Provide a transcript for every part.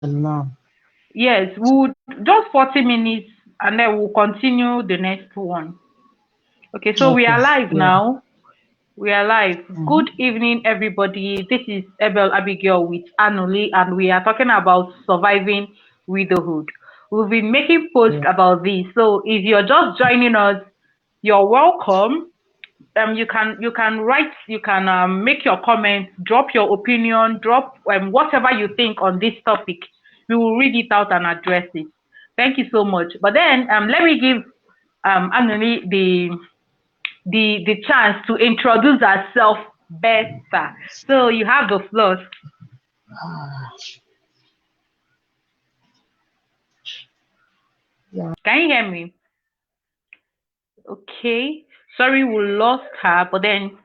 No. Yes, we'll just 40 minutes and then we'll continue the next one. Okay, so we are Okay. live Yeah. now. We are live. Mm-hmm. Good evening, everybody. This is Abel Abigail with Anuli, and we are talking about surviving widowhood. We've been making posts Yeah. about this, so if you're just joining us, you're welcome. You can write, you can make your comments, drop your opinion, drop whatever you think on this topic. We will read it out and address it. Thank you so much. But then let me give Anthony the chance to introduce herself better. So you have the floor. Ah, yeah. Can you hear me? Okay. Sorry, we lost her, but then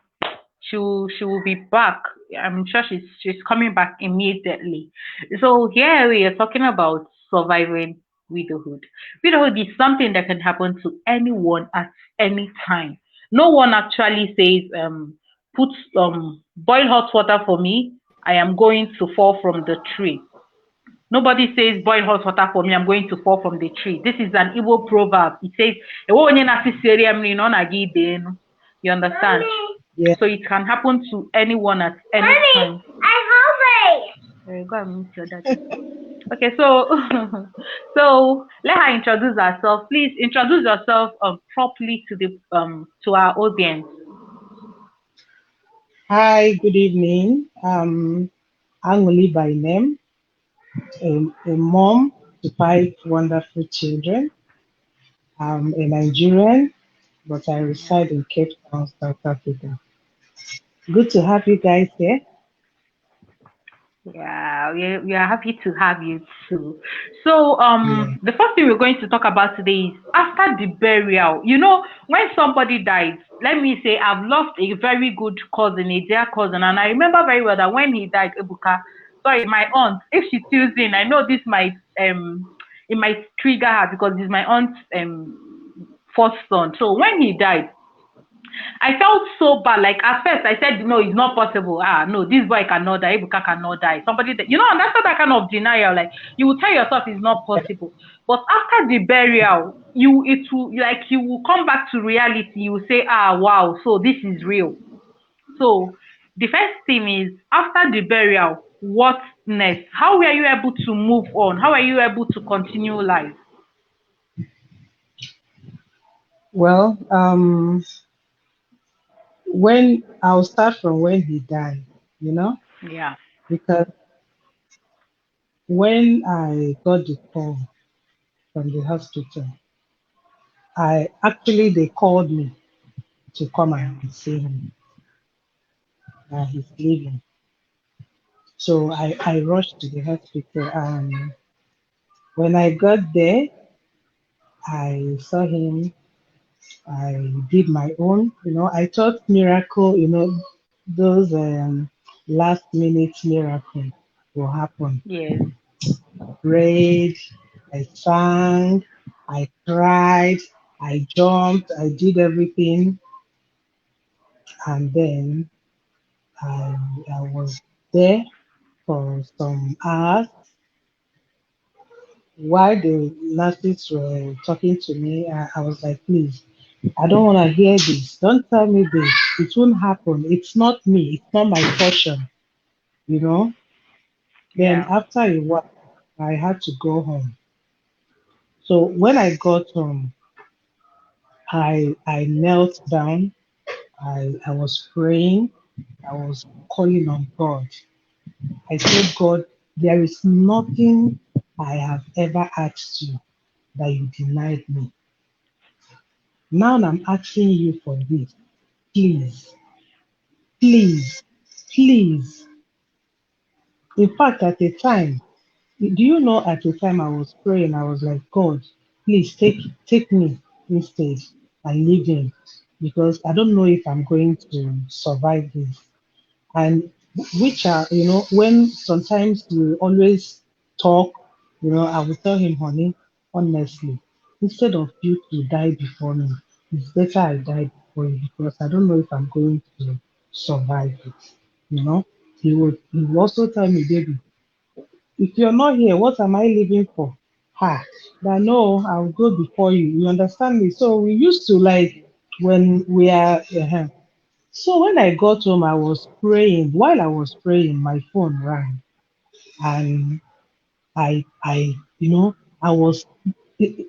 she will be back. I'm sure she's coming back immediately. So here we are talking about surviving widowhood. Widowhood is something that can happen to anyone at any time. No one actually says put boil hot water for me. I am going to fall from the tree. Nobody says boil hot water for me, I'm going to fall from the tree. This is an Igbo proverb. It says, "Ewo onye na-asị siere m nri na ọ na-aga ide enu." You understand? Yeah. So it can happen to anyone at any time. I'm hungry. Go and meet your daddy. Okay, so so let her introduce herself. Please introduce yourself properly to the to our audience. Hi, good evening. Anguli by name, a mom to five wonderful children. I'm a Nigerian, but I reside in Cape Town, South Africa. Good to have you guys here. Yeah, we are happy to have you too. So, Yeah. the first thing we're going to talk about today is after the burial. When somebody dies, let me say I've lost a very good cousin, a dear cousin, and I remember very well that when he died, Ebuka, sorry, my aunt, if she tunes in, I know this might it might trigger her because he's my aunt's first son. So when he died, I felt so bad. Like at first, I said, "No, it's not possible. Ah, no, this boy cannot die. Ibuka cannot die." Somebody that that's not that kind of denial. Like you will tell yourself it's not possible. But after the burial, you will come back to reality. You will say, "Ah, wow, so this is real." So the first thing is after the burial, what next? How were you able to move on? How are you able to continue life? Well, when I'll start from when he died, you know, Yeah. because when I got the call from the hospital, they called me to come Yeah. and see him that he's leaving. So I rushed to the hospital, and when I got there, I saw him. I did my own, I thought miracle, those last minute miracle will happen. Yes. Prayed, I sang, I cried, I jumped, I did everything, and then I, I was there for some hours. While the nurses were talking to me, I was like, please, I don't want to hear this. Don't tell me this. It won't happen. It's not me. It's not my portion, you know. Then Yeah. after a while, I had to go home. So when I got home, I knelt down. I was praying. I was calling on God. I told God, there is nothing I have ever asked you that you denied me. Now I'm asking you for this. Please, please, please. In fact, at the time, do you know at the time I was praying, I was like, God, please take me instead and leave him because I don't know if I'm going to survive this. And which are, when sometimes we always talk, I will tell him, honey, honestly, instead of you to die before me, it's better I die before you because I don't know if I'm going to survive it. You know, he would also tell me, baby, If you're not here, what am I living for? Ha, that no, I'll go before you. You understand me? So we used to like when we are. So when I got home, I was praying. While I was praying, my phone rang, and I was,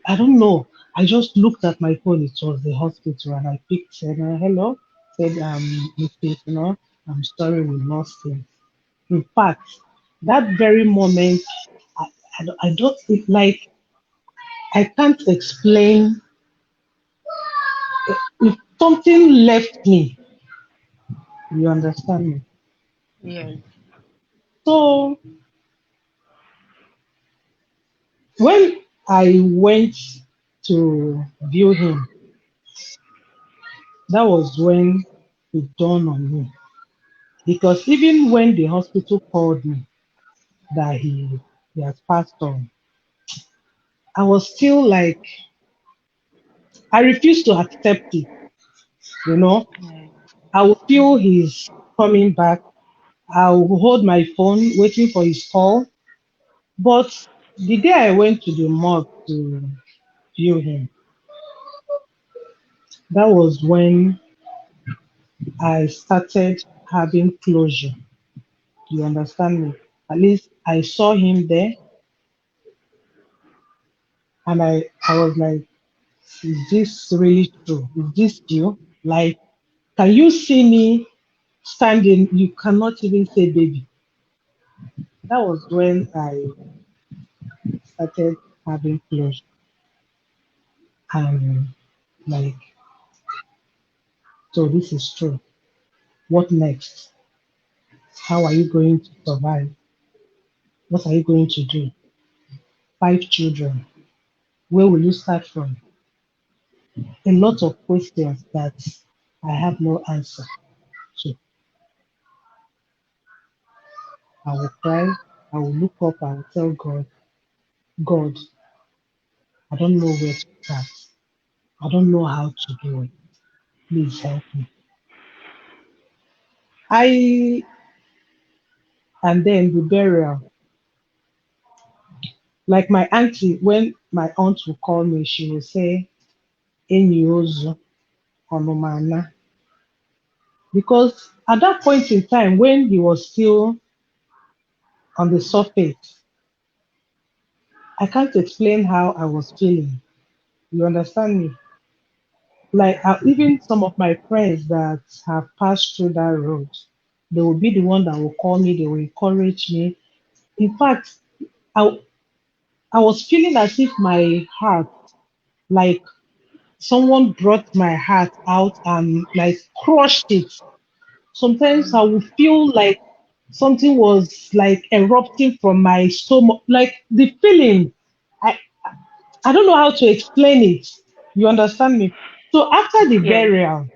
I don't know. I just looked at my phone. It was the hospital, and I picked, said, hello, said, Mrs. I'm sorry we lost him. In fact, that very moment, I, I don't, it like, I can't explain. If something left me, you understand me. Yes. So when I went to view him, that was when it dawned on me. Because even when the hospital called me that he has passed on, I was still like, I refused to accept it, you know. Yes. I will feel he's coming back. I will hold my phone waiting for his call. But the day I went to the morgue to view him, that was when I started having closure. You understand me? At least I saw him there, and I was like, is this really true? Is this you? Like, can you see me standing? You cannot even say baby. That was when I started having closure. And like, so this is true. What next? How are you going to survive? What are you going to do? 5 children. Where will you start from? A lot of questions that I have no answer to. I will cry. I will look up. I will tell God, God, I don't know where to start. I don't know how to do it. Please help me. I and then the burial. Like my auntie, when my aunt will call me, she will say, Enyi ozu, Onumana. Because at that point in time, when he was still on the surface, I can't explain how I was feeling. You understand me? Like even some of my friends that have passed through that road, they will be the one that will call me, they will encourage me. In fact, I, I was feeling as if my heart, like someone brought my heart out and like crushed it. Sometimes I Mm. would feel like something was like erupting from my stomach, like the feeling. I, I don't know how to explain it. You understand me? So after the Yes. burial,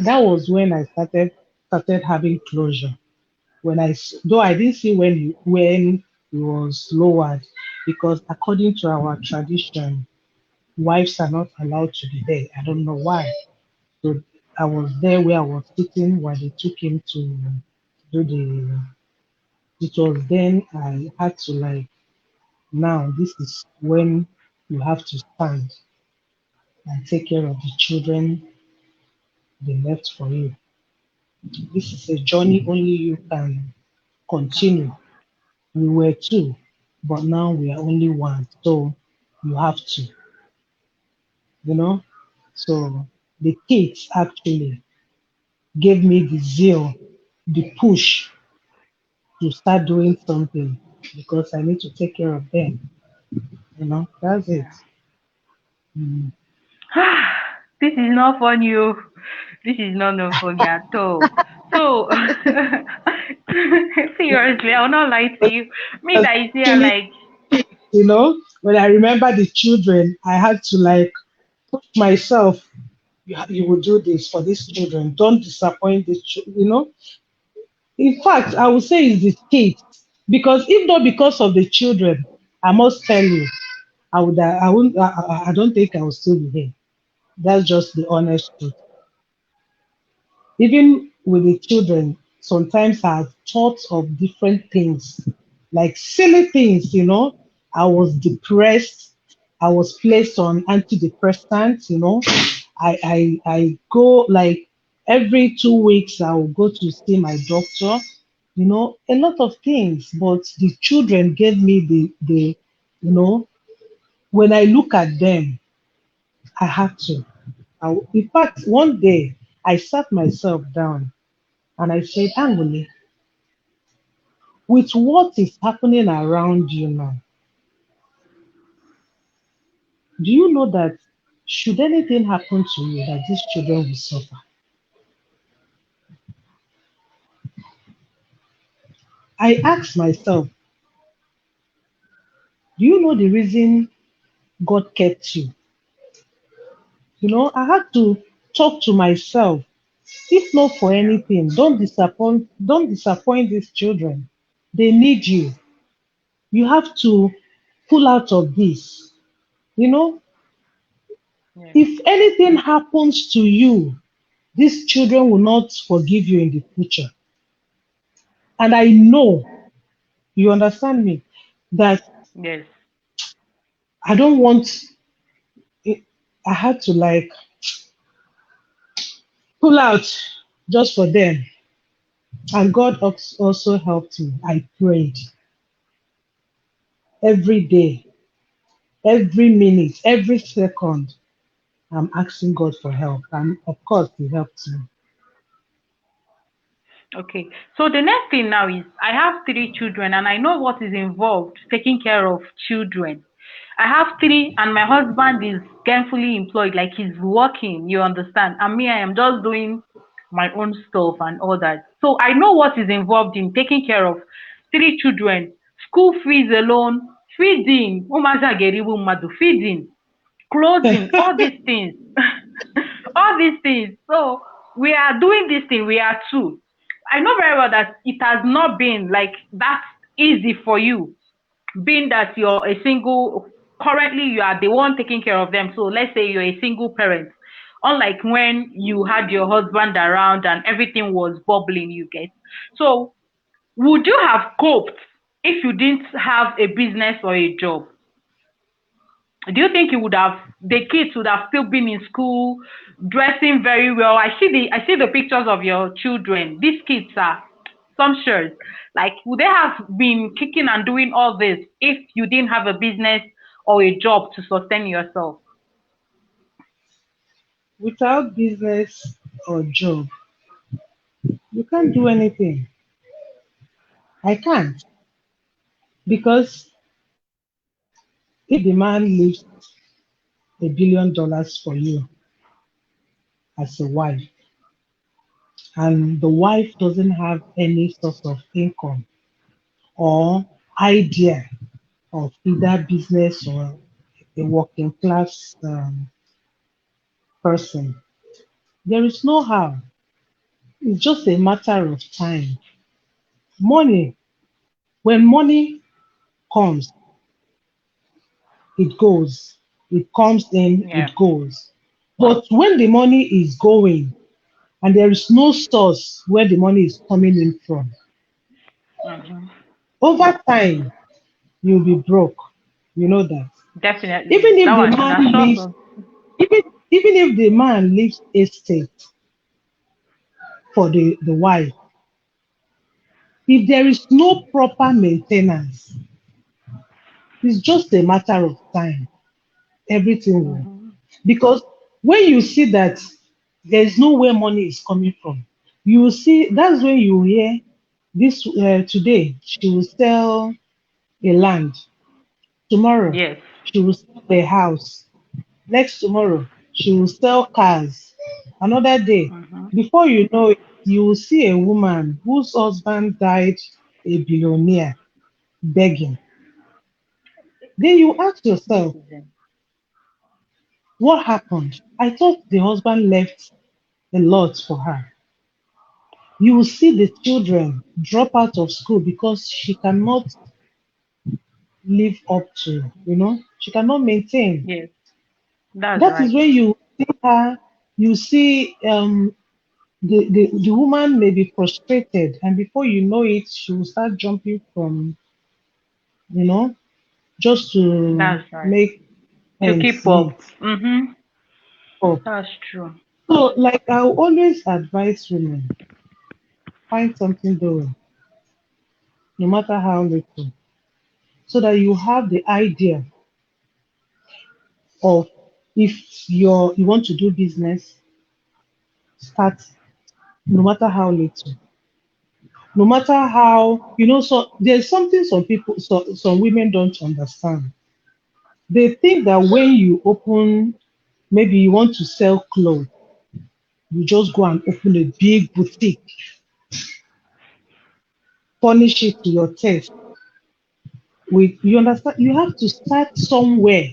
that was when I started having closure. Though I didn't see when he was lowered, because according to our tradition, wives are not allowed to be there. I don't know why. So I was there where I was sitting while they took him to do the. It was then I had to like, now this is when you have to stand and take care of the children they left for you. This is a journey only you can continue. We were two, but now we are only one. So you have to, you know. So the kids actually gave me the zeal, the push to start doing something because I need to take care of them. That's it. Yeah. Mm. This is not funny. Oh. This is not no funny at all. So seriously, I'll not lie to you. Me Because that is here actually, like when I remember the children, I had to like push myself. You will do this for these children. Don't disappoint the children. In fact, I would say it's the kids because if not because of the children, I must tell you, I wouldn't, I don't think I would still be here. That's just the honest truth. Even with the children, sometimes I have thoughts of different things. like silly things, I was depressed. I was placed on antidepressants, I go like every 2 weeks I will go to see my doctor, a lot of things. But the children gave me you know, when I look at them, I have to. In fact, one day I sat myself down and I said, Angole, with what is happening around you now, do you know that should anything happen to you, that these children will suffer? I asked myself, do you know the reason God kept you? I had to talk to myself. If not for Yeah. anything, don't disappoint these children. They need you. You have to pull out of this. You know, Yeah. if anything happens to you, these children will not forgive you in the future. And I know, you understand me, that Yes. I don't want it, I had to like pull out just for them. And God also helped me. I prayed every day, every minute, every second. I'm asking God for help. And of course, He helped me. Okay. So the next thing now is I have three children and I know what is involved taking care of children. I have three and my husband is gainfully employed, like he's working, you understand? And me, I am just doing my own stuff and all that. So I know what is involved in taking care of three children, school fees alone, feeding, feeding, clothing, all these things. All these things. So we are doing this thing, we are two. I know very well that it has not been like that easy for you, being that you're a single, currently you are the one taking care of them. So let's say you're a single parent. Unlike when you had your husband around and everything was bubbling, you get. So would you have coped if you didn't have a business or a job? Do you think you would have the kids would have still been in school, dressing very well? I see the pictures of your children. These kids are sumptuous. Like, would they have been kicking and doing all this if you didn't have a business or a job to sustain yourself? Without business or job, you can't do anything. I can't. Because if the man leaves $1 billion for you as a wife, and the wife doesn't have any source of income or idea of either business or a working class person, there is no how. It's just a matter of time. Money, when money comes, it goes. It comes in, Yeah. it goes. But when the money is going and there is no source where the money is coming in from, Hmm. over time you'll be broke. You know that. Definitely. Even if That the one, man that's leaves, sure. even even if the man leaves estate for the wife, if there is no proper maintenance, it's just a matter of time. Everything will. Hmm. Because when you see that there is no where money is coming from, you will see that's when you hear this today she will sell a land, tomorrow Yes. she will sell a house, next tomorrow she will sell cars, another day, Hmm. before you know it, you will see a woman whose husband died a billionaire begging. Then you ask This yourself, is it. what happened? I thought the husband left a lot for her. You will see the children drop out of school because she cannot live up to, she cannot maintain. Yes, that's That is right. when you see her, you see the woman may be frustrated, and before you know it, she will start jumping from you know, just to That's right. make To ends keep up. meet Mm-hmm. up. That's true. So, like, I will always advise women, find something doing, no matter how little, so that you have the idea of, if you want to do business, start, no matter how little, no matter how, so there's something some people, some women don't understand. They think that when you open, maybe you want to sell clothes, you just go and open a big boutique, furnish it to your taste. With, you understand, you have to start somewhere.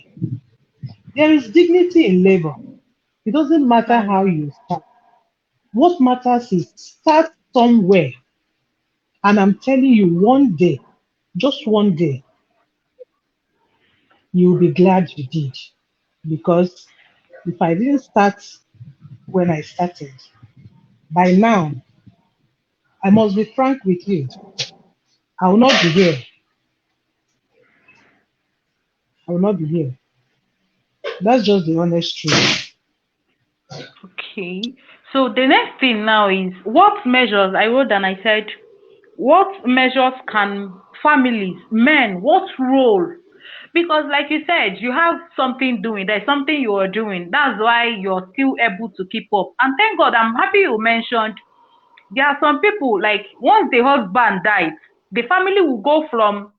There is dignity in labor. It doesn't matter That's how right. you start. What matters is start somewhere. And I'm telling you, one day, just one day, you'll be glad you did. Because if I didn't start when I started, by now, I must be frank with you, I will not be here. I will not be here. That's just the honest truth. Okay. So the next thing now is what measures I wrote and I said, what measures can families, men, what role? Because like you said, you have something doing, there's something you are doing. That's why you're still able to keep up. And thank God, I'm happy you mentioned there are some people like once the husband dies, the family will go from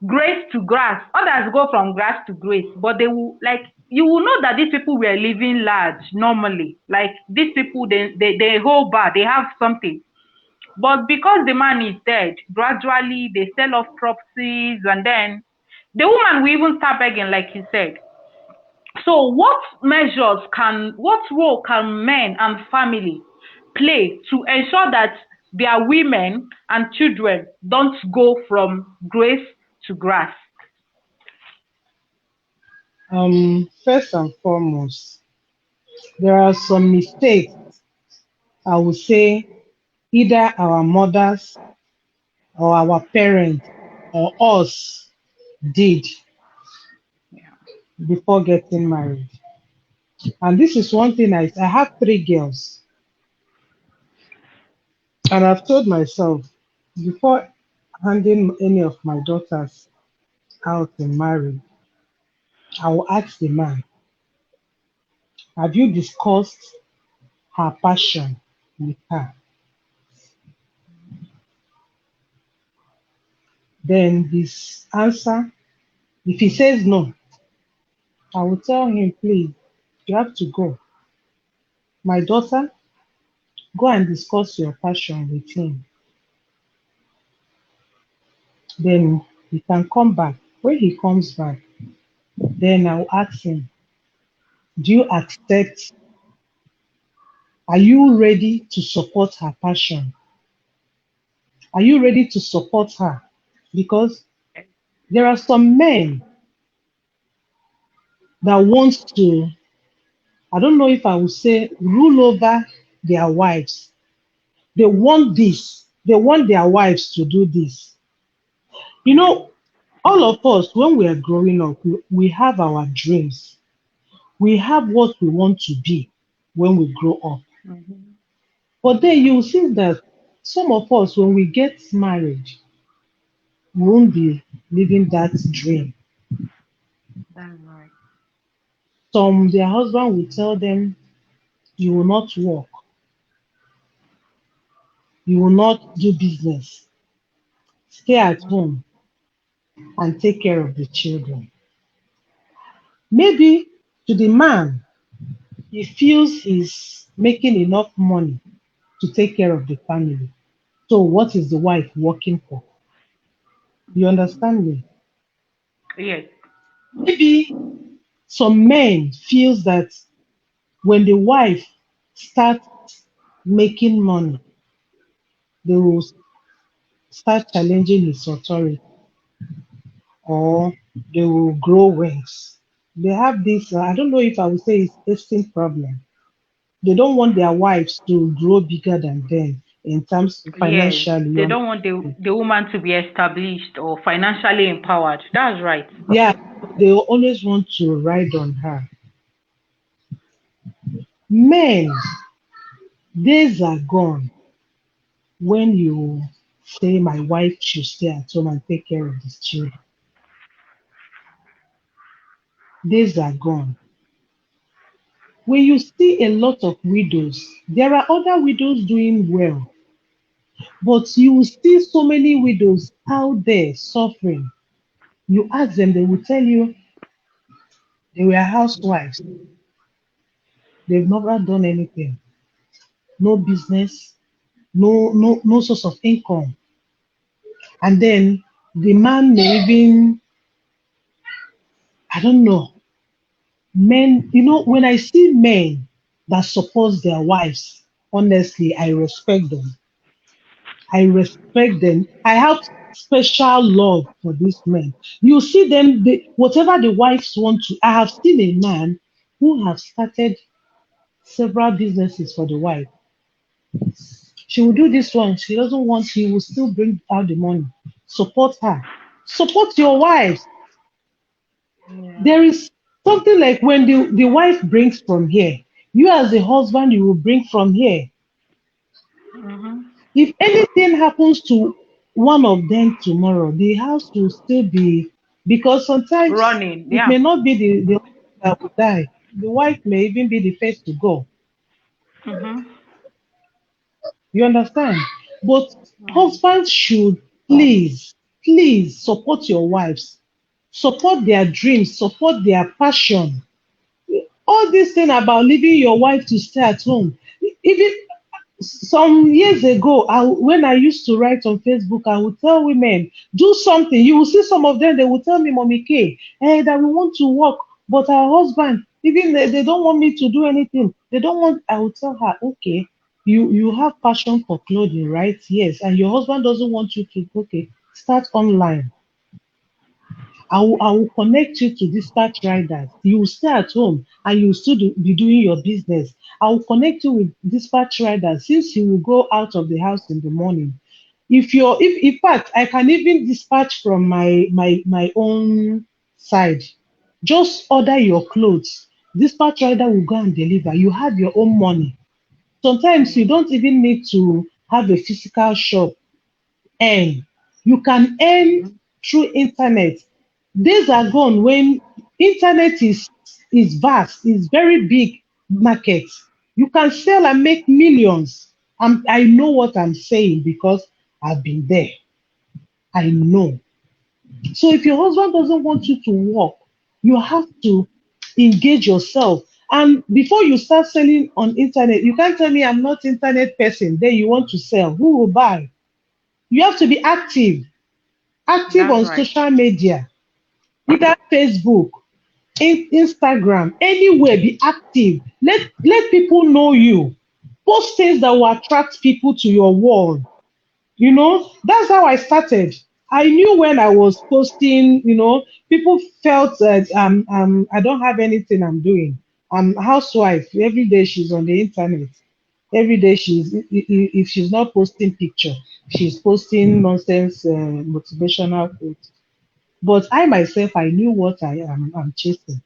grace to grass. Others go from grass to grace, but they will like you will know that these people were living large normally. Like these people, they hold back, they have something. But because the man is dead, gradually they sell off properties, and then the woman will even start begging, like you said. So, what role can men and family play to ensure that their women and children don't go from grace to grass? First and foremost, there are some mistakes I would say either our mothers or our parents or us did Yeah. before getting married. And this is one thing I have three girls, and I've told myself before handing any of my daughters out in marriage, I will ask the man, have you discussed her passion with her? Then his answer, if he says no, I will tell him, please, you have to go. My daughter, go and discuss your passion with him. Then he can come back. When he comes back, then I'll ask him, do you accept? Are you ready to support her passion? Are you ready to support her? Because there are some men that want to, I don't know if I would say, rule over their wives. They want this. They want their wives to do this. You Yeah. know, all of us, when we are growing up, we have our dreams. We have what we want to be when we grow up. Mm-hmm. But then you will see that some of us, when we get married, we won't be living that dream. That's right. Some, their husband will tell them, you will not work, you will not do business, stay at Mm-hmm. home and take care of the children. Maybe to the man, he feels he's making enough money to take care of the family. So what is the wife working for? You understand me? Yes. Maybe some men feels that when the wife starts making money, they will start challenging his authority or they will grow wings. They have this, I don't know if I would say it's esteem problem. They don't want their wives to grow bigger than them. in terms Yes, financially. they don't want the woman to be established or financially empowered. That's right. Yeah, they always want to ride on her. Men, days are gone when you say my wife should stay at home and take care of the children. Days are gone. When you see a lot of widows, there are other widows doing well, but you will see so many widows out there suffering. You ask them, they will tell you they were housewives. They've never done anything, no business, no source of income. And then the man may even, I don't know, men, when I see men that support their wives, honestly, I respect them. I respect them. I have special love for these men. You see them, whatever the wives want to. I have seen a man who have started several businesses for the wife. She will do this one. She doesn't want. He will still bring out the money. Support her. Support your wives. Yeah. There is something like when the wife brings from here, you as a husband, you will bring from here. Mm-hmm. If anything happens to one of them tomorrow, the house will still be, because sometimes Running. it Yeah. may not be the husband that will die. The wife may even be the first to go. Mm-hmm. You understand? But Mm. husbands should please support your wives, support their dreams, support their passion. All this thing about leaving your wife to stay at home, even some years ago, when I used to write on Facebook, I would tell women, do something. You will see some of them, they will tell me, Mommy K, that we want to work, but our husband, even they don't want me to do anything. They don't want, I will tell her, okay, you have passion for clothing, right? Yes. And your husband doesn't want you to, okay, start online. I will connect you to dispatch riders. You will stay at home and you will still be doing your business. I will connect you with dispatch riders since you will go out of the house in the morning. If in fact I can even dispatch from my own side. Just order your clothes. Dispatch rider will go and deliver. You have your own money. Sometimes you Yeah. don't even need to have a physical shop. Earn. You can earn Mm-hmm. through internet. Days are gone when internet is vast, is very big market. You can sell and make millions. I know what I'm saying because I've been there. I know. So if your husband doesn't want you to work, you have to engage yourself. And before you start selling on internet, you can't tell me I'm not internet person. Then you want to sell. Who will buy? You have to be active That's on right. social media, either Facebook, Instagram, anywhere, be active. Let people know you. Post things that will attract people to your wall. That's how I started. I knew when I was posting, people felt that I don't have anything I'm doing. I'm a housewife. Every day she's on the internet. Every day if she's not posting picture, she's posting nonsense motivational quotes. But I myself, I knew what I'm chasing.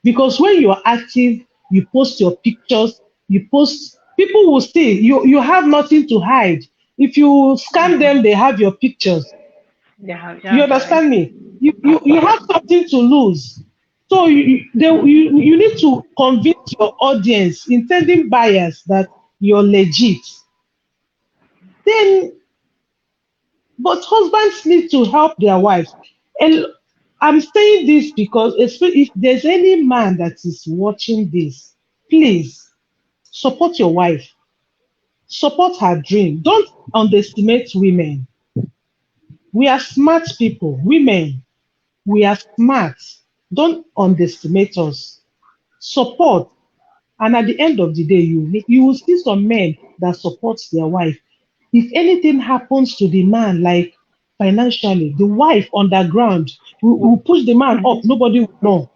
Because when you're active, you post your pictures, you post, people will see you have nothing to hide. If you scan Mm-hmm. them, they have your pictures. Yeah, You that's right. understand me? You have something to lose. So you need to convince your audience, intending buyers, that you're legit. Then, but husbands need to help their wives. And I'm saying this because if there's any man that is watching this, please support your wife, support her dream. Don't underestimate women. We are smart people. Women, we are smart. Don't underestimate us. Support. And at the end of the day, you will see some men that support their wife. If anything happens to the man, like financially, the wife underground will push the man up. Mm-hmm. Nobody will know.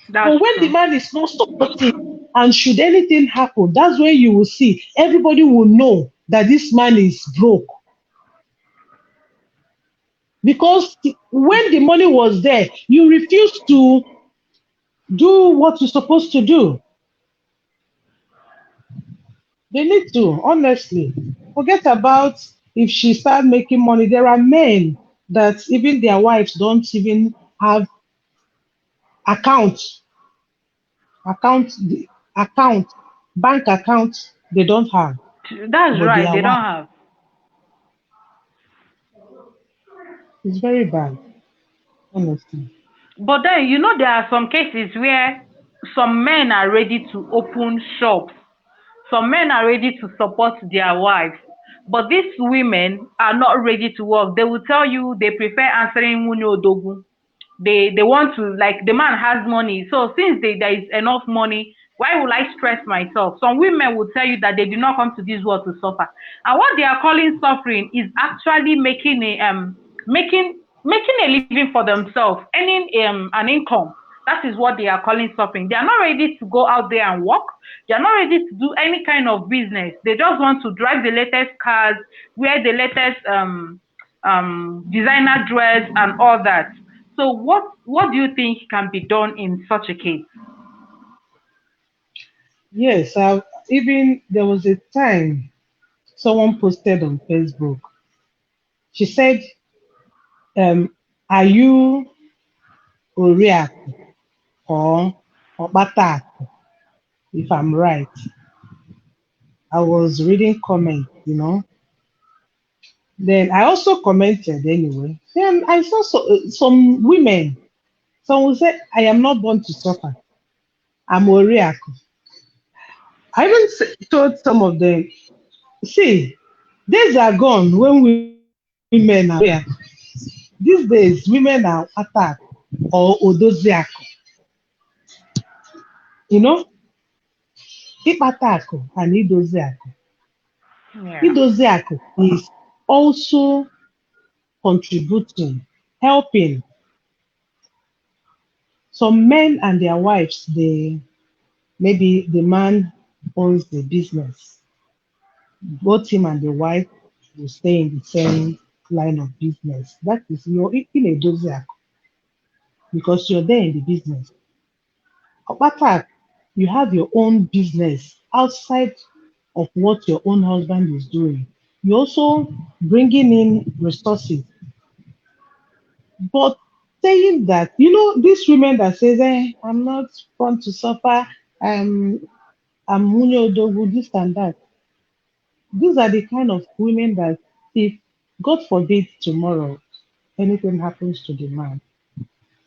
That's But when the true. man is not supportive, and should anything happen, that's when you will see everybody will know that this man is broke. Because when the money was there, you refused to do what you're supposed to do. They need to, honestly. Forget about if she start making money. There are men that even their wives don't even have account, account, account, bank account. They don't have, That's but right. their They wife. don't have. It's very bad, honestly. But then, there are some cases where some men are ready to open shops. Some men are ready to support their wives. But these women are not ready to work. They will tell you they prefer answering Nwunye Odogwu. They want to, like, the man has money, so since there is enough money, why will I stress myself? Some women will tell you that they did not come to this world to suffer, and what they are calling suffering is actually making a living for themselves, earning an income. That is what they are calling suffering. They are not ready to go out there and work. They are not ready to do any kind of business. They just want to drive the latest cars, wear the latest designer dress and all that. So what do you think can be done in such a case? Yes, even there was a time someone posted on Facebook. She said, "Are you Oriaku or Obataku?" If I'm right, I was reading comments. Then I also commented anyway. Then I saw some women. Some will say, "I am not born to suffer. I'm Oriaku." I even told some of them, "See, days are gone when women are Oriaku. These days, women are Attack or Odoziaku. You know, Ipataku and Idoziaku. Yeah. Idoziaku is also contributing, helping. Some men and their wives, maybe the man owns the business. Both him and the wife will stay in the same line of business. That is your in a Idoziaku because you're there in the business. Attack, you have your own business outside of what your own husband is doing. You're also bringing in resources. But saying that, these women that says, I'm not born to suffer, I'm I'm Munyo Odogu, this and that. These are the kind of women that if God forbid tomorrow anything happens to the man,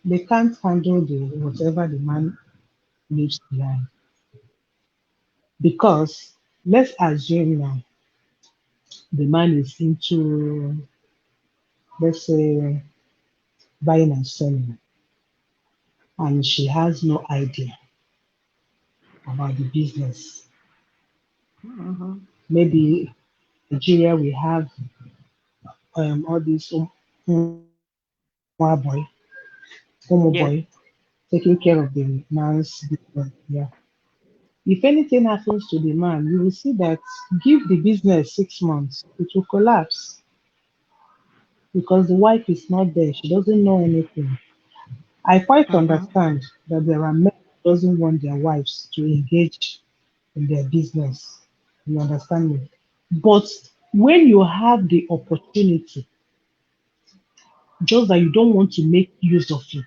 they can't handle the whatever the man leaves behind. Because let's assume now the man is into, let's say, buying and selling, and she has no idea about the business. Mm-hmm. Maybe Nigeria we have all these boy, Yes. boy taking care of the man's business. Yeah. If anything happens to the man, you will see that give the business 6 months, it will collapse because the wife is not there. She doesn't know anything. I quite Mm-hmm. understand that there are men who doesn't want their wives to engage in their business. You understand me? But when you have the opportunity, just that you don't want to make use of it,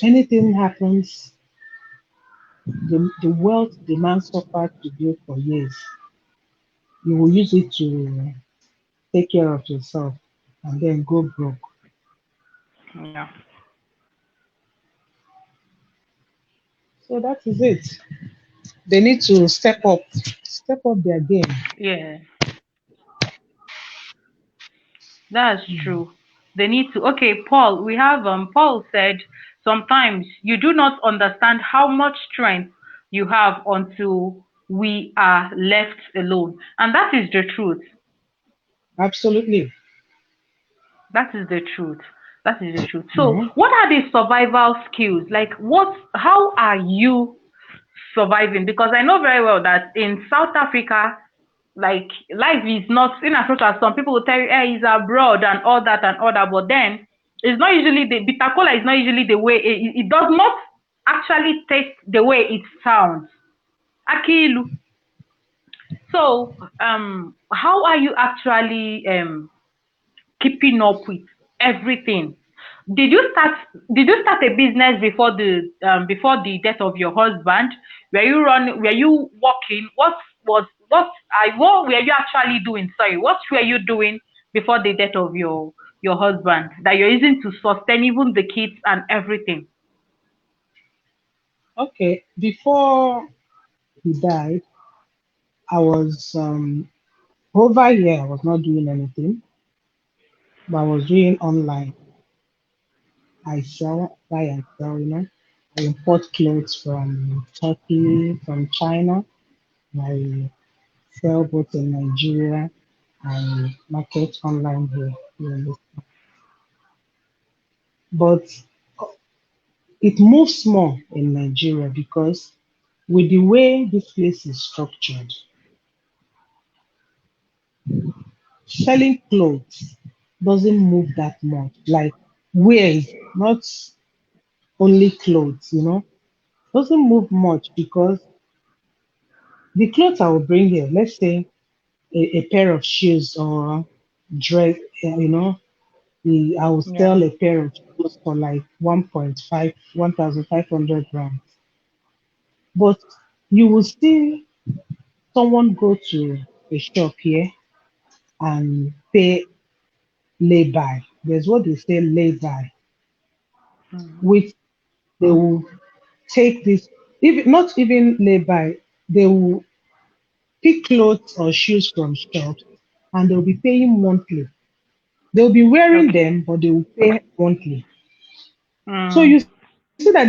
anything happens, the wealth the man suffered to build for years, you will use it to take care of yourself and then go broke. Yeah. So that is it. They need to step up their game. Yeah. That's Mm. true. They need to. Okay, Paul. We have Paul said sometimes you do not understand how much strength you have until we are left alone, and that is the truth. Absolutely. That is the truth. That is the truth. So, Mhm. what are the survival skills? Like, how are you surviving? Because I know very well that in South Africa, like, life is not in as much as some people will tell you, hey, he's abroad and all that, but then it's not usually the bitter cola is not usually the way it does not actually taste the way it sounds. Akilu. So, how are you actually keeping up with everything? Did you start did you start a business before the death of your husband? Were you working? What were you actually doing? Sorry, what were you doing before the death of your husband that you're using to sustain even the kids and everything? Okay, before he died, I was over here. I was not doing anything, but I was doing online. I sell, buy and sell. I import clothes from Turkey, from China. I sell both in Nigeria and market online here. But it moves more in Nigeria because with the way this place is structured, selling clothes doesn't move that much. Like wears, not only clothes, doesn't move much because the clothes I will bring here, let's say a pair of shoes or dress, I will Yeah. sell a pair of shoes for like 1.5, 1,500 rand. But you will see someone go to a shop here and pay lay by. There's what they say lay by, Mm. which they will take this, even not even lay by, they will pick clothes or shoes from shops and they'll be paying monthly. They'll be wearing Okay. them, but they will pay monthly. So Mm. you see that this will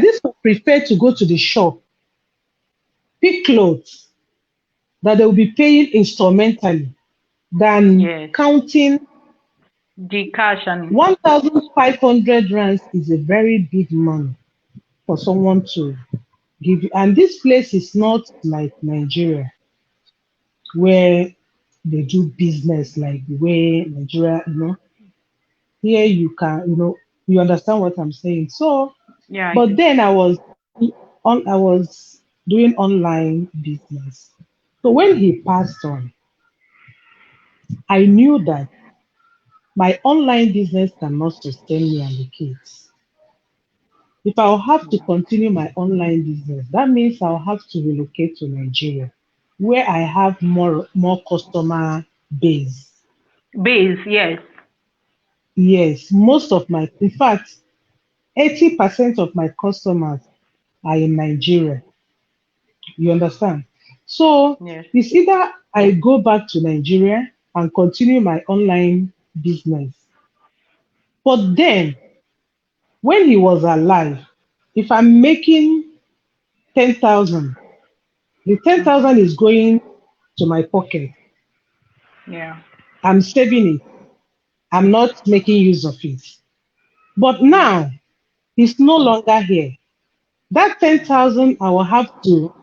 prefer to go to the shop, pick clothes that they'll be paying instrumentally than Yes. counting The cash and 1,500 rands is a very big money for someone to give you. And this place is not like Nigeria, where they do business like the way Nigeria, here you can, you understand what I'm saying. So, yeah, I but do. then I was doing online business. So when he passed on, I knew that my online business cannot sustain me and the kids. If I'll have to Yeah. continue my online business, that means I'll have to relocate to Nigeria, where I have more customer base. Base, yes. Yes, in fact, 80% of my customers are in Nigeria. You understand? So Yes. it's either I go back to Nigeria and continue my online business. But then, when he was alive, if I'm making 10,000, the Mm-hmm. 10,000 is going to my pocket. Yeah. I'm saving it. I'm not making use of it. But Yeah. now he's no longer here. That 10,000, I will have to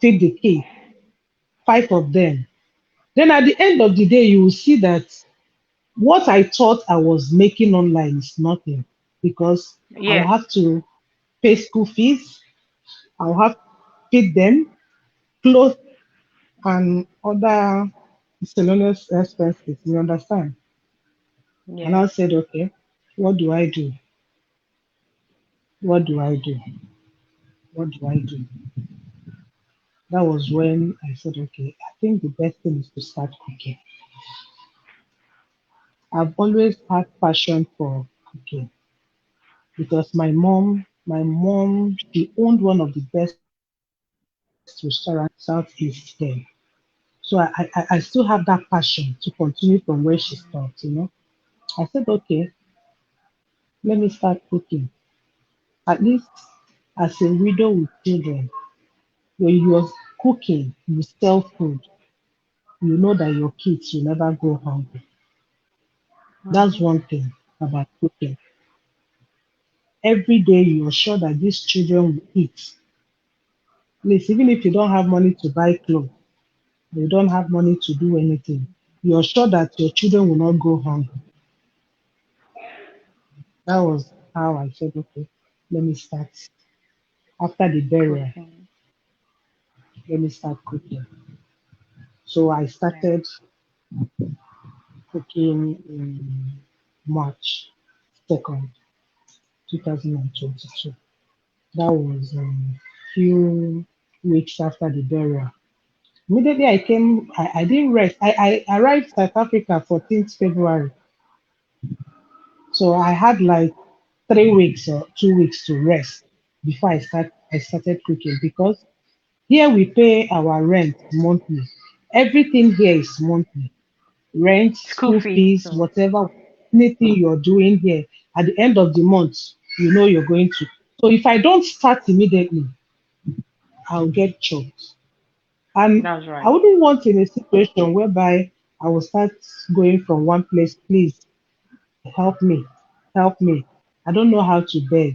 feed the kids, five of them. Then at the end of the day, you will see that what I thought I was making online is nothing because I will Yes. have to pay school fees, I will have to feed them, clothes, and other miscellaneous expenses. You understand? And Yes. I said, okay, what do I do? What do I do? What do I do? That was when I said, okay, I think the best thing is to start cooking. I've always had passion for cooking because my mom, she owned one of the best restaurants in Southeast then. So I still have that passion to continue from where she stopped. I said, okay, let me start cooking. At least as a widow with children, when you're cooking, you sell food, you know that your kids will never go hungry. That's Mm-hmm. one thing. about cooking. Every day you're sure that these children will eat. Please, even if you don't have money to buy clothes, you don't have money to do anything, you're sure that your children will not go hungry. That was how I said, okay, let me start. After the burial, Cooking. let me start cooking. So I Yeah. started cooking in March 2nd, 2022. That was few weeks after the burial. Immediately I came, I didn't rest. I arrived South Africa 14th February. So I had like 3 weeks or 2 weeks to rest before I started cooking because here we pay our rent monthly. Everything here is monthly. Rent, School school fees. fees, So, whatever, anything you're doing here, at the end of the month, you know you're going to. So if I don't start immediately, I'll get choked. And that's I right. wouldn't want in a situation whereby I will start going from one place, please help me, help me. I don't know how to beg.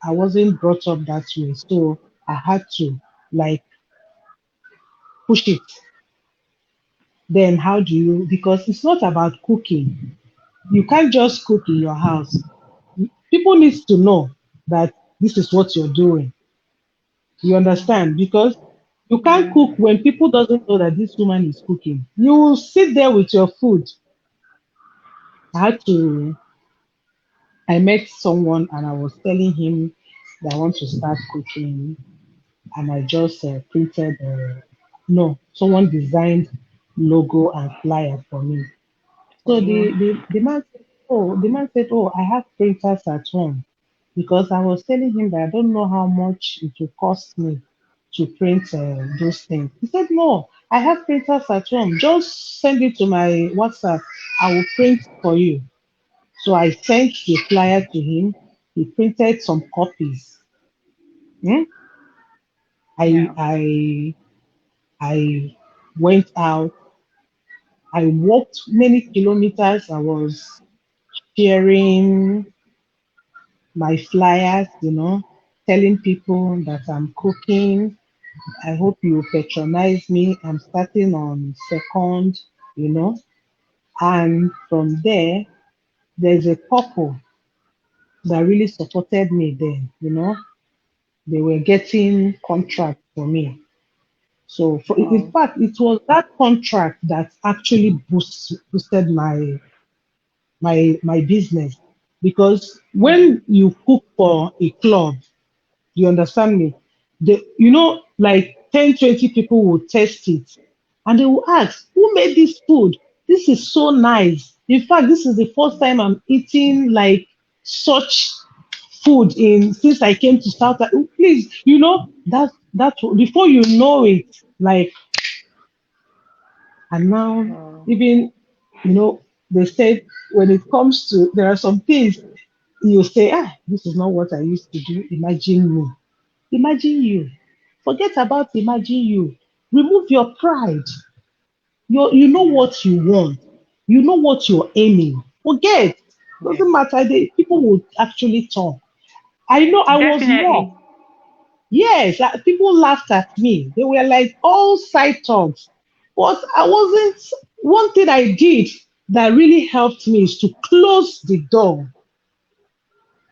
I wasn't brought up that way. So I had to like push it. Then how do you, because it's not about cooking. You can't just cook in your house. People need to know that this is what you're doing. You understand? Because you can't Yeah. cook when people doesn't know that this woman is cooking. You will sit there with your food. I had to, I met someone and I was telling him that I want to start cooking and I just printed, no, someone designed logo and flyer for me. For So you. the man said, oh, I have printers at home because I was telling him that I don't know how much it will cost me to print those things. He said, no, I have printers at home. Just send it to my WhatsApp. I will print for you. So I sent the flyer to him. He printed some copies. Hmm? I Yeah. I I went out. I walked many kilometers. I was sharing my flyers, telling people that I'm cooking. I hope you patronize me. I'm starting on second, you know. And from there, there's a couple that really supported me then. They were getting contract for me. So in Wow. fact, it was that contract that actually boosted my business because Yeah. when you cook for a club, you understand me, like 10, 20 people will taste it and they will ask, who made this food? This is so nice. In fact, this is the first time I'm eating like such food in since I came to South Africa. Please, that before you know it, like, and now Wow. even you know they said when it comes to there are some things you say, this is not what I used to do. Imagine me. Imagine you. Forget about imagine you. Remove your pride. You know Yeah. what you want. You know what you're aiming. Forget. Yeah. Doesn't matter. People will actually talk. I know I was Definitely. mocked. Yes, people laughed at me. They were like all side talks. But I wasn't. One thing I did that really helped me is to close the door.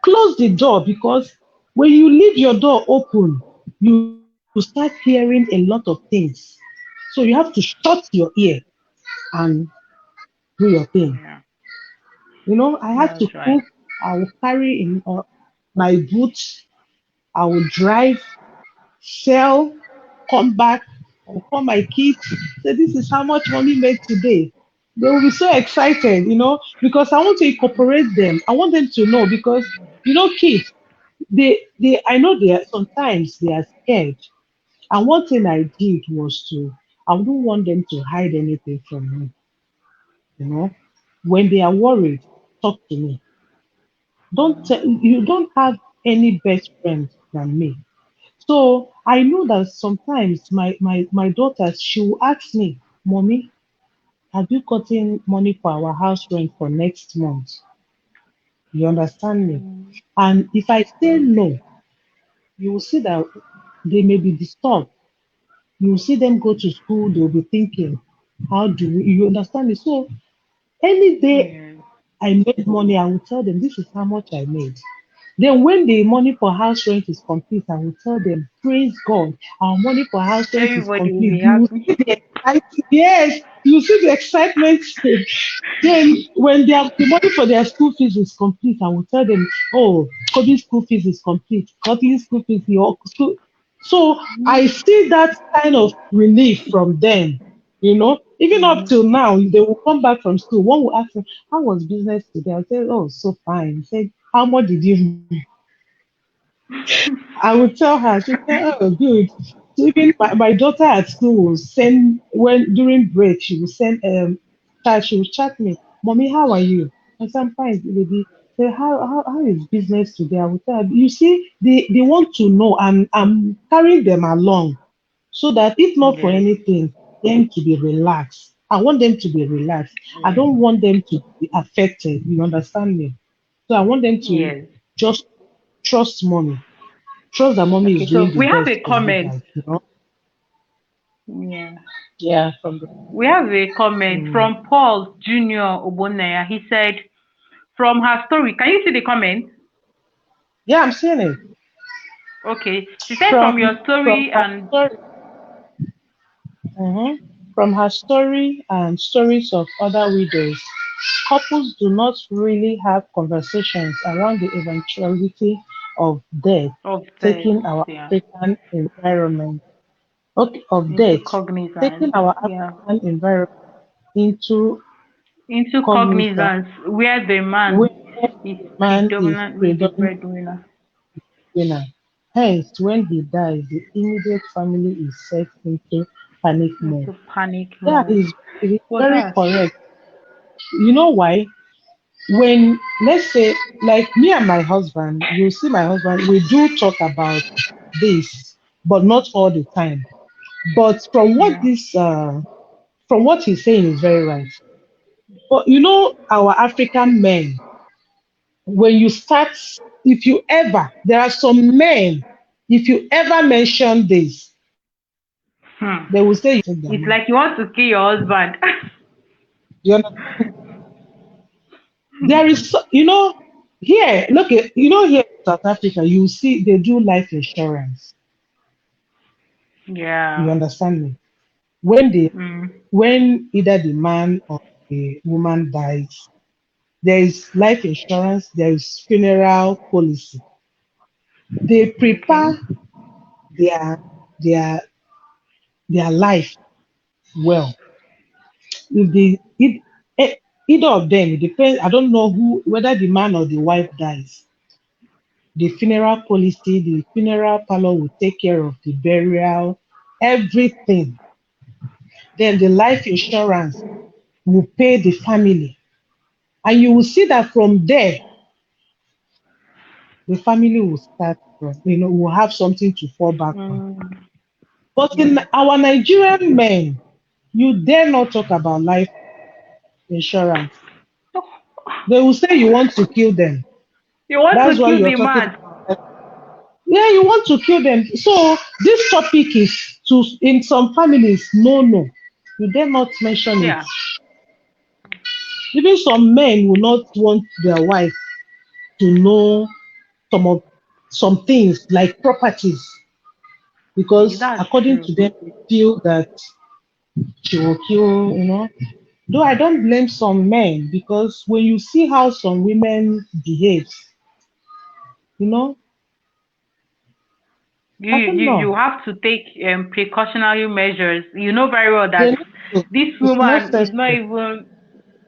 Close the door because when you leave your door open, you start hearing a lot of things. So you have to shut your ear and do your thing. Yeah. I had to That's cook. right. I will carry in my boots. I will drive, sell, come back. I will call my kids. Say, this is how much money made today. They will be so excited, because I want to incorporate them. I want them to know because kids, they I know they are sometimes they are scared. And one thing I did was I wouldn't want them to hide anything from me. You know, when they are worried, talk to me. You don't have any best friend than me. So I know that sometimes my daughter she will ask me, Mommy, have you gotten money for our house rent for next month? You understand me? Mm. And if I say no, you will see that they may be disturbed. You will see them go to school, they'll be thinking, how do we, you understand me? So any day Yeah. I made money, I will tell them this is how much I made. Then when the money for house rent is complete, I will tell them, praise God, our money for house rent is Everybody will complete. be You will happy. see the excitement. Yes, you will see the excitement. Then when the money for their school fees is complete, I will tell them, oh, Kobe's school fees is complete. Kobe's school fees, your school. So I Mm. see that kind of relief from them. Even up Mm. till now, they will come back from school. One will ask me, how was business today? I'll say, oh, so fine. He said, how much did you I would tell her, she said, oh, good. So even my daughter at school will send, when during break, she will send, she will chat me, Mommy, how are you? And sometimes baby, say, how is business today? I will tell her, you see, they want to know, I'm carrying them along so that if not for Yes. anything, them to be relaxed. I want them to be relaxed. I Yeah. don't want them to be affected. You understand me? So I want them to Yes. just trust mommy. Trust that mommy is Okay, so doing the we have best a for you comment. guys. Yeah. Yeah, from the We have a comment mm. from Paul Jr. Obonaya. He said, from her story, can you see the comment? Yeah, I'm seeing it. Okay. She said, from From your from story her and story, mhm, from her story and stories of other widows, couples do not really have conversations around the eventuality of death of that, taking our yeah, African environment. Okay, of into death cognizance. taking our Yeah. African environment into Into cognizance cognizance where the where man is the man is predominantly the predominant breadwinner. winner. Hence, when he dies, the immediate family is set into panic mode. Into panic Yeah, mode. it is Well, very that's correct. You know why? When, let's say, like me and my husband, you see my husband, we do talk about this, but not all the time. But yeah. from what he's saying is very right. But our African men, when you start, if you ever, there are some men, if you ever mention this, Hmm. they will say you take their It's money. like you want to kill your husband. You understand? There is, here, look, here in South Africa, you see they do life insurance. You Yeah. understand me? When they, Mm. when either the man or the woman dies, there is life insurance, there is funeral policy. They Okay. prepare their their their life well. If either of them, it depends. I don't know who, whether the man or the wife dies. The funeral policy, the funeral parlor will take care of the burial, everything. Then the life insurance will pay the family. And you will see that from there, the family will start from, will have something to fall back on. Mm. But in Yeah. our Nigerian men, you dare not talk about life insurance. They will say you want to kill them. You want That's to why kill you're the talking man. about, yeah, you want to kill them. So this topic is to, in some families, no, no. You dare not mention it. Yeah. Even some men will not want their wife to know some of some things like properties because That's according true. to them they feel that she will kill. Though I don't blame some men because when you see how some women behave, you know, You I don't you know. you have to take precautionary measures. You know very well They that need to. this It's woman is not necessary. even.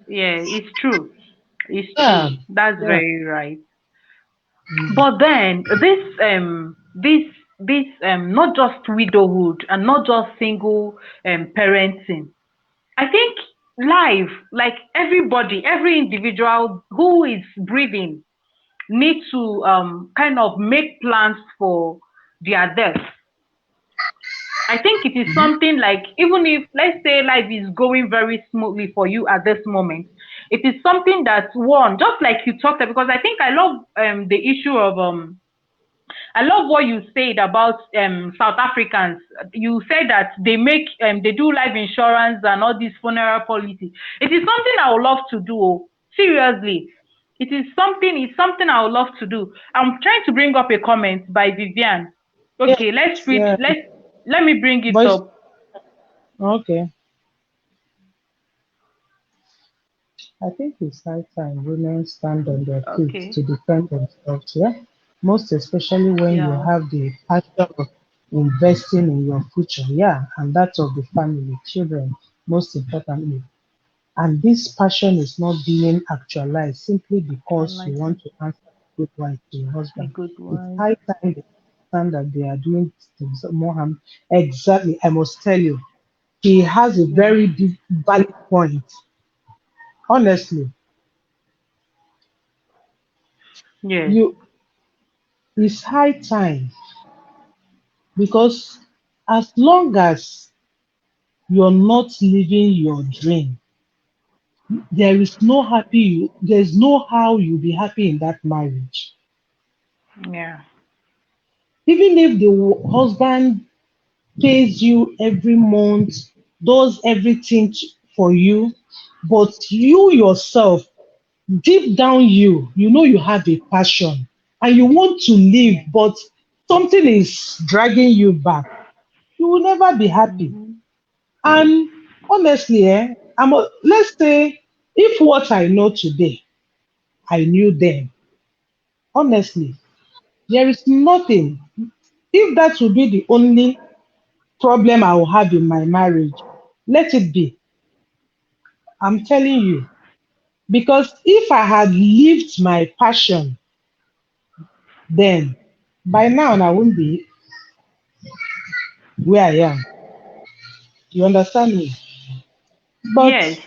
Yeah, it's true. It's Yeah. true. That's Yeah. very right. Mm. But then this not just widowhood and not just single parenting. I think life, like everybody, every individual who is breathing, need to kind of make plans for their death. I think it is something like, even if let's say life is going very smoothly for you at this moment, it is something that, one, just like you talked about, because I think I love the issue of I love what you said about South Africans. You said that they do life insurance and all this funeral policy. It is something I would love to do. Oh. Seriously. It's something I would love to do. I'm trying to bring up a comment by Vivian. Yes, Okay, yeah. let me bring it But up. okay, I think it's high time women stand on their feet Okay. to defend themselves. Yeah, most especially when you Yeah. have the passion of investing in your future. Yeah, and that of the family, children, most importantly. And this passion is not being actualized simply I because you like want it. to answer a good wife to your A husband. good It's one. high time they understand that they are doing themselves more harm. Exactly, I must tell you, he has a Yes. very big valid point. Honestly, Yes. you it's high time because as long as you're not living your dream, there's no how you'll be happy in that marriage. Yeah. Even if the husband pays you every month, does everything for you, but you yourself, deep down you know you have a passion and you want to live, Yeah. but something is dragging you back. You will never be happy. Mm-hmm. And honestly, let's say if what I know today, I knew then, honestly, there is nothing. If that would be the only problem I will have in my marriage, let it be. I'm telling you. Because if I had lived my passion then, by now I wouldn't be where I am. You understand me? But Yes.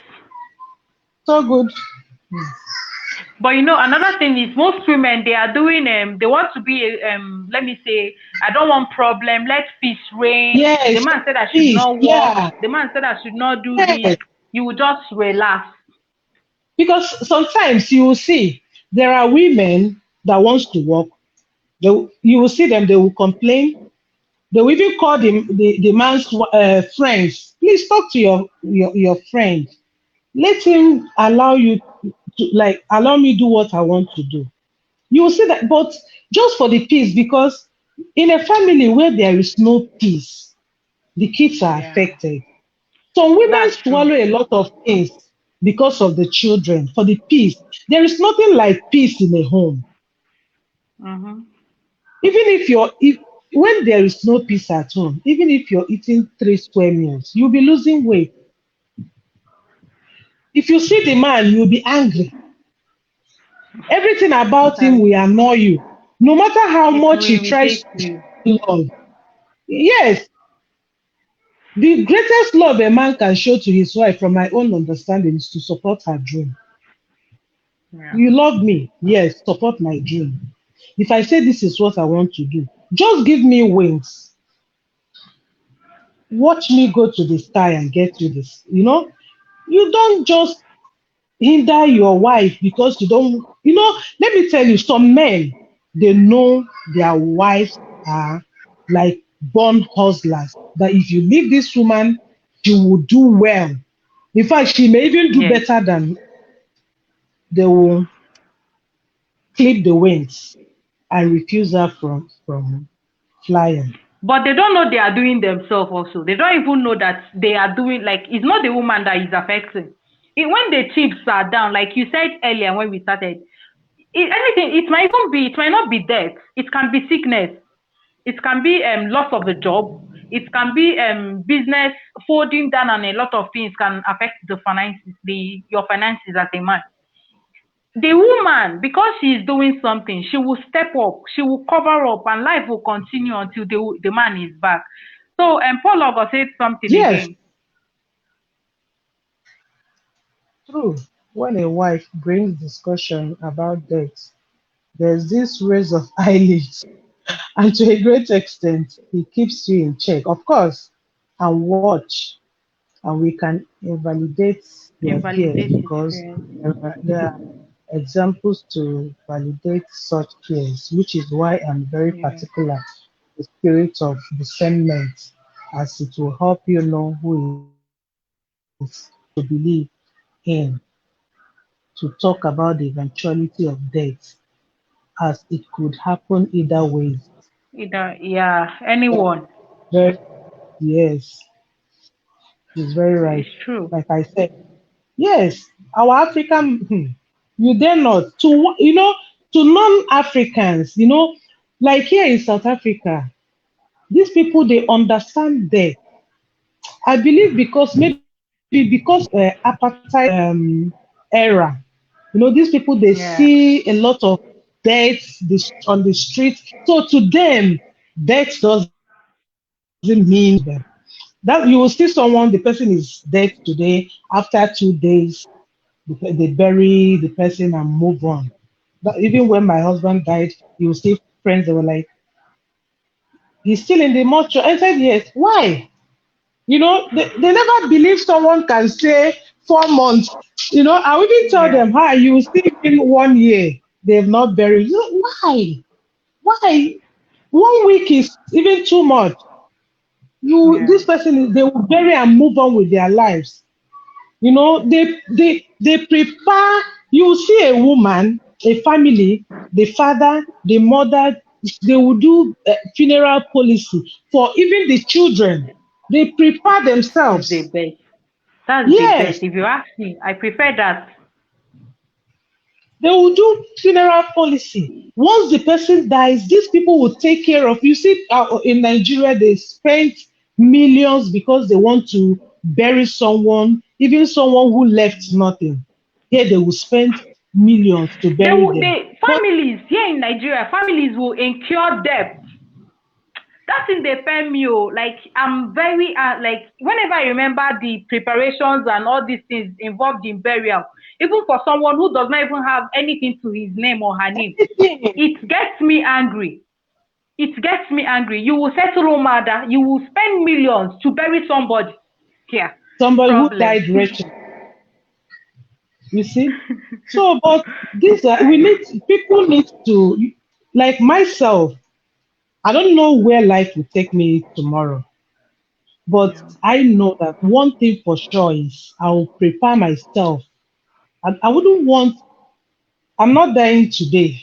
so good. But another thing is, most women, they are doing they want to be let me say, I don't want problem. Let peace reign. The Yes, man said I should please. not work. Yeah. The man said I should not do this. Yes. You will just relax. Because sometimes you will see there are women that wants to work. You will see them, they will complain. They will even call the man's friends. Please talk to your friend. Let him allow you to, like, allow me do what I want to do. You will see that, but just for the peace, because in a family where there is no peace, the kids are Yeah, affected. Some women that's true. swallow a lot of things because of the children, for the peace. There is nothing like peace in a home. Mm-hmm. Even if when there is no peace at home, even if you're eating 3 square meals, you'll be losing weight. If you see the man, you'll be angry. Everything about him Sometimes will annoy you. No matter how it will much he tries irritate to you. show love. Yes, the greatest love a man can show to his wife, from my own understanding, is to support her dream. Yeah. You love me, yes, support my dream. If I say this is what I want to do, just give me wings. Watch me go to the sky and get you this. You don't just hinder your wife because you don't. Let me tell you, some men, they know their wives are like born hustlers. That if you leave this woman, she will do well. In fact, she may even do Yes. better than they will clip the wings and refuse her from flying. But they don't know they are doing themselves also. They don't even know that they are doing, like, it's not the woman that is affecting. When the chips are down, like you said earlier when we started, anything, it might not be death. It can be sickness. It can be loss of a job. It can be business folding down, and a lot of things can affect the finances, your finances as a man. The woman, because she is doing something, she will step up, she will cover up, and life will continue until the man is back. So, Paul Ogo said something Yes, again. true. When a wife brings discussion about death, there's this raise of eyelids. And to a great extent, he keeps you in check, of course, and watch. And we can invalidate their fears Invalidate his because fears. there are examples to validate such fears, which is why I'm very Yeah. particular the spirit of discernment, as it will help you know who is to believe in, to talk about the eventuality of death, as it could happen either ways. Either, yeah, Yeah, anyone. very, yes, it's very right. It's true. Like I said, yes, our African, you dare not to to non-Africans, like here in South Africa, these people they understand death. I believe because maybe because apartheid era, these people they Yeah. see a lot of deaths on the streets. So to them, death doesn't mean anything to them. That you will see someone, the person is dead today. After 2 days, they bury the person and move on. But even when my husband died, you will see friends that were like, he's still in the mortuary. I said, yes. Why? They never believe someone can stay 4 months. I would even tell Yeah. them, hi, you will still in 1 year. They've not buried. Why? Why? 1 week is even too much. Yeah. This person, they will bury and move on with their lives. They prepare. You see a woman, a family, the father, the mother, they will do funeral policy for even the children. They prepare That's the themselves. best. That's the best. Yes, If you ask me, I prefer that. they will do funeral policy. Once the person dies, these people will take care of. You see, in Nigeria, they spent millions because they want to bury someone, even someone who left nothing. Here, they will spend millions to bury them. But Families here in Nigeria, families will incur debt. That thing they pay me. Oh, like I'm very like whenever I remember the preparations and all these things involved in burial, even for someone who does not even have anything to his name or her name, it gets me angry. It gets me angry. You will settle murder, you will spend millions to bury somebody. Here, somebody who problem. died wretched, you see. So, but people need to, like myself. I don't know where life will take me tomorrow. But Yeah. I know that one thing for sure is I will prepare myself. I wouldn't want, I'm not dying today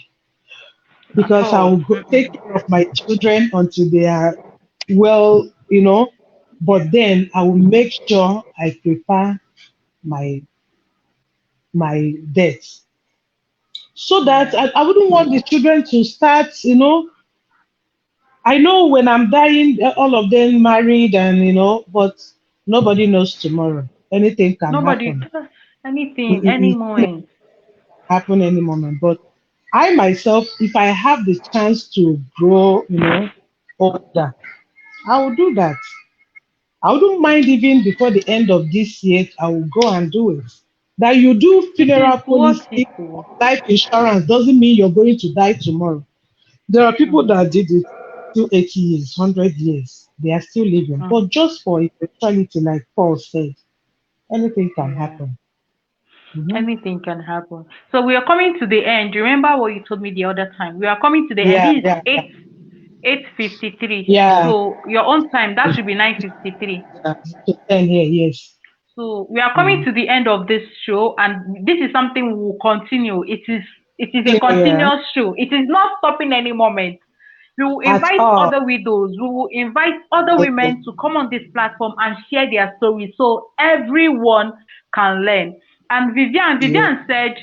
At because I all. will take care of my children until they are well. But then I will make sure I prepare my death so that Yeah. I wouldn't want the children to start. I know when I'm dying, all of them married but nobody knows tomorrow. Anything can Nobody happen. does anything, any It moment. happen any moment. But I myself, if I have the chance to grow, older, I will do that. I wouldn't mind even before the end of this year, I will go and do it. That you do It is funeral worth it policy, to. life insurance doesn't mean you're going to die tomorrow. There are people Mm, that did it till 80 years, 100 years. They are still living. mm, But just for eventuality, like Paul said, anything can yeah. happen. Mhm. Anything can happen. So we are coming to the end. Remember what you told me the other time. We are coming to the end. Yeah, This is yeah, yeah. 8:53. Yeah. So your own time that should be 9:53. Yeah, to 10 here, yes. So we are coming Mm. to the end of this show, and this is something we will continue. It is a Yeah, yeah, continuous show. It is not stopping any moment. We will at invite all. other widows. We will invite other Yes, yes, women to come on this platform and share their stories so everyone can learn. And yes. Vivian said,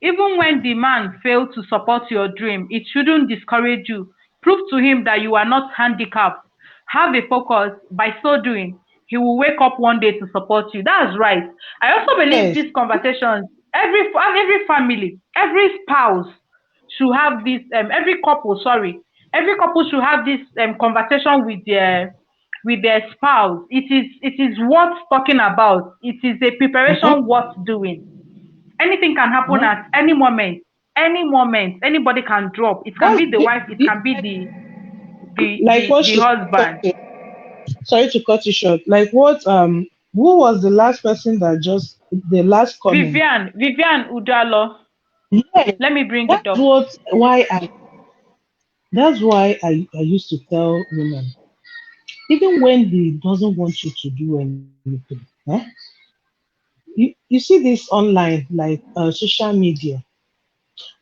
even when the man failed to support your dream, it shouldn't discourage you. Prove to him that you are not handicapped. Have a focus. By so doing, he will wake up one day to support you. That's right. I also believe Yes. these conversations, every family, every spouse should have this every couple, sorry, every couple should have this conversation with their spouse. It is worth talking about. It is a Mm-hmm. preparation worth doing. Anything can happen Mm-hmm. at any moment. Any moment, anybody can drop. It can That's be the wife, it can be the. the Like the what the she husband. sorry to cut you short. Like what who was the last person that just the last comment? Vivian Udalo. Yeah, Let me bring it that's up. what why I used to tell women, even when he doesn't want you to do anything, you see this online, like social media.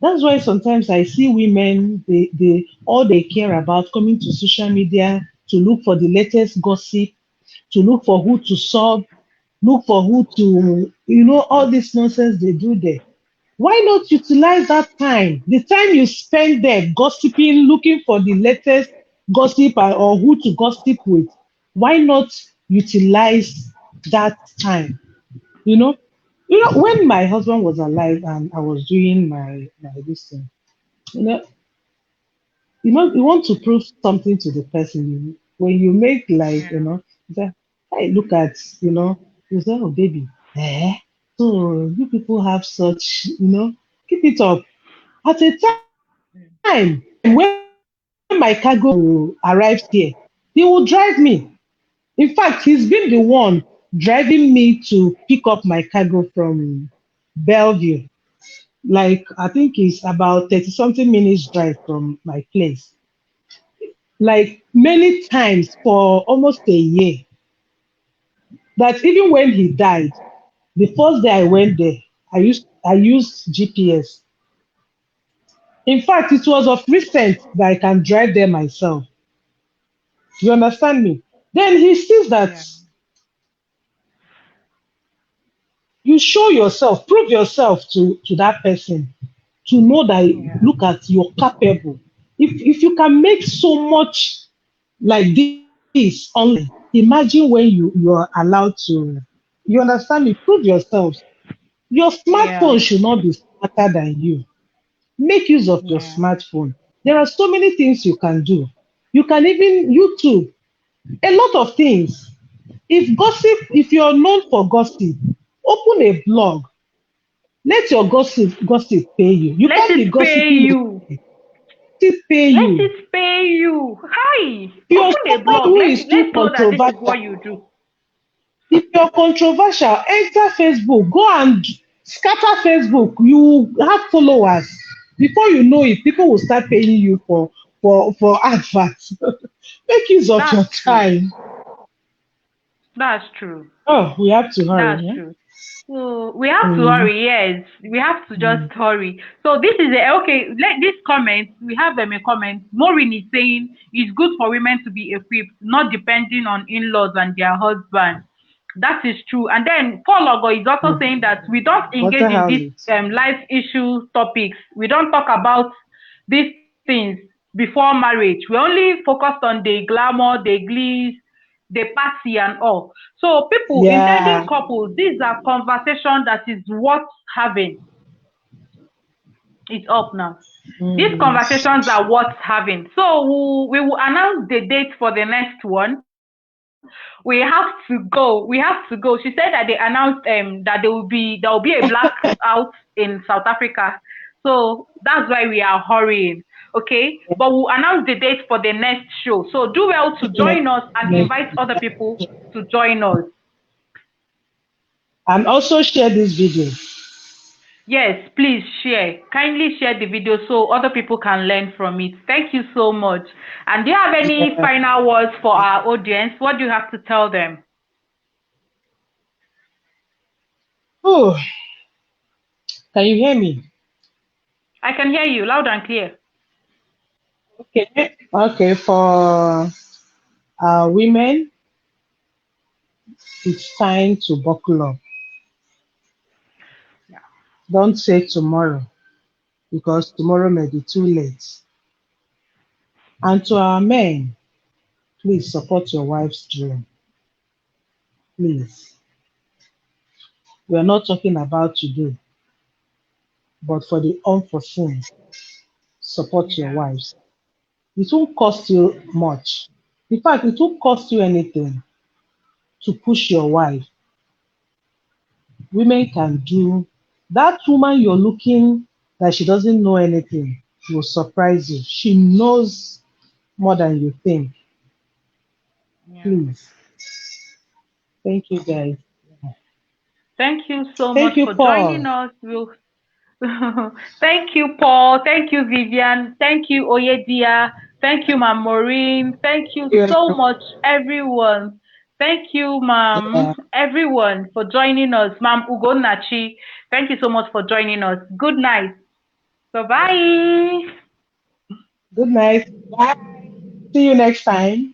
That's why sometimes I see women, they all they care about coming to social media to look for the latest gossip, to look for who to sub, look for who to, all this nonsense they do there. Why not utilize that time? The time you spend there gossiping, looking for the latest gossip or who to gossip with. Why not utilize that time? You know, when my husband was alive and I was doing my this thing, you know, you want to prove something to the person. When you make like, Yeah. you say, hey, look at, you say, oh baby, so you people have such, keep it up. At a time when my cargo arrives here, he will drive me. In fact, he's been the one driving me to pick up my cargo from Bellevue. Like, I think it's about 30 something minutes drive from my place. Like, many times for almost a year. That even when he died, the first day I went there, I used GPS. In fact, it was of recent that I can drive there myself. You understand me? Then he sees that Yeah. you show yourself, prove yourself to that person, to know that, Yeah. look at, you're capable. If you can make so much like this online, imagine when you're allowed to, you understand me, prove yourselves. Your smartphone Yeah. should not be smarter than you. Make use of your Yeah. smartphone. There are so many things you can do. You can even YouTube a lot of things. If you're known for gossip, open a blog. Let your gossip pay you. You Let can't it be pay gossiping. you. It pay Let you. it pay you. Hi. If you're Open a someone blog. who Let is it, too let's know that this is what controversial, you do. if you're controversial, enter Facebook. Go and scatter Facebook. You have followers. Before you know it, people will start paying you for adverts. Make use of your That's true. time. That's true. Oh, we have to hurry. That's Yeah? true. So we have to Mm, hurry, yes. We have to just mm, hurry. So this is a okay. Let this comment. We have them a comment. Maureen is saying it's good for women to be equipped, not depending on in-laws and their husband. That is true. And then Paul Ogo is also saying mm. that we don't Water engage in has these it. life issue topics. We don't talk about these things before marriage. We only focused on the glamour, the gliss, the party and all. So people intending Yeah. couples, these are conversations that is worth having. It's up now. These Mm. conversations are worth having. So we will announce the date for the next one. We have to go. We have to go. She said that they announced that there will be a blackout in South Africa. So that's why we are hurrying. Okay, but we'll announce the date for the next show. So do well to Next, join us and next. invite other people to join us. And also share this video. Yes, please share. Kindly share the video so other people can learn from it. Thank you so much. And do you have any Yeah. final words for our audience? What do you have to tell them? Oh, can you hear me? I can hear you loud and clear. Okay. Okay. For women, it's time to buckle up. Yeah. Don't say tomorrow because tomorrow may be too late. And to our men, please support your wife's dream. Please. We are not talking about today, but for the unforeseen, support your Yeah. wives. It won't cost you much. In fact, it won't cost you anything to push your wife. Women can do that. Woman you're looking that she doesn't know anything will surprise you. She knows, more than you think. Yeah. Please. Thank you, guys. Thank you so much Thank you, for joining Paul. us. We'll thank you, Paul. Thank you, Vivian. Thank you, Oyedia. Thank you, Ma'am Maureen. Thank you Thank so you, much, everyone. Thank you, everyone. Ma'am, everyone, for joining us. Ma'am Ugonachi, thank you so much for joining us. Good night. Bye Yeah. bye. Good night. Bye. See you next time.